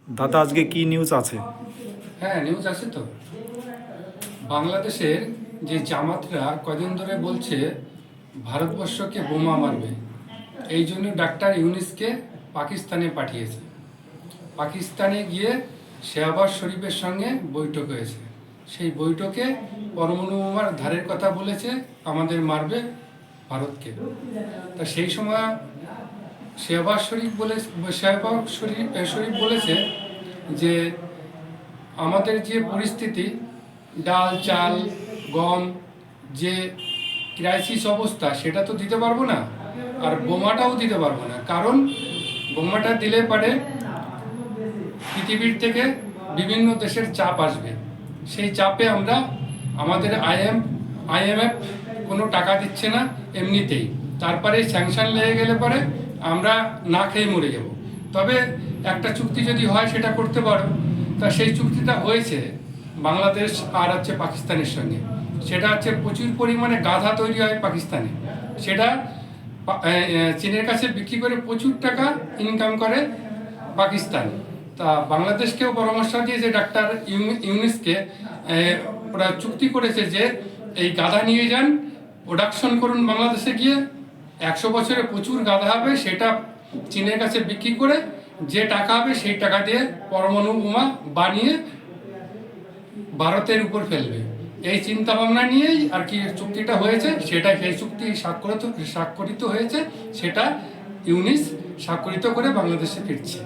দাদা আজকে কি নিউজ আছে? হ্যাঁ, নিউজ আছে তো। বাংলাদেশের যে জামাতরা কদিন ধরে বলছে ভারতবর্ষকে বোমা মারবে, এই জন্য ডাক্তার ইউনূসকে পাকিস্তানে পাঠিয়েছে। পাকিস্তানে গিয়ে শেহবাজ শরীফের সঙ্গে বৈঠক হয়েছে। সেই বৈঠকে পরমাণু বোমার ধারের কথা বলেছে, আমাদের মারবে ভারতকে। তা সেই সময় শেহবাজ শরীফ বলেছে যে আমাদের যে পরিস্থিতি, ডাল চাল গম যে ক্রাইসিস অবস্থা, সেটা তো দিতে পারবো না, আর বোমাটাও দিতে পারবো না। কারণ বোমাটা দিলে পারে পৃথিবীর থেকে বিভিন্ন দেশের চাপ আসবে। সেই চাপে আমরা আমাদের আইএমএফ কোনো টাকা দিচ্ছে না এমনিতেই, তারপরে স্যাংশন লেগে গেলে পরে আমরা না খেয়ে মরে যাব। তবে একটা চুক্তি যদি হয় সেটা করতে পারো। তা সেই চুক্তিটা হয়েছে বাংলাদেশ আর হচ্ছে পাকিস্তানের সঙ্গে। সেটা হচ্ছে প্রচুর পরিমাণে গাধা তৈরি হয় পাকিস্তানে, সেটা চীনের কাছে বিক্রি করে প্রচুর টাকা ইনকাম করে পাকিস্তান। তা বাংলাদেশকেও পরামর্শ দিয়েছে ডাক্তার ইউনূসকে, ওরা চুক্তি করেছে যে এই গাধা নিয়ে যান, প্রোডাকশন করুন বাংলাদেশে গিয়ে, 100 বছরে প্রচুর গাধা হবে, সেটা চীনের কাছে বিক্রি করে যে টাকা হবে সেই টাকা দিয়ে পরমাণু বোমা বানিয়ে ভারতের উপর ফেলবে। এই চিন্তা ভাবনা নিয়েই আর কি চুক্তিটা হয়েছে। সেটা সেই চুক্তি স্বাক্ষরিত হয়েছে, সেটা ইউনূস স্বাক্ষরিত করে বাংলাদেশে ফিরছে।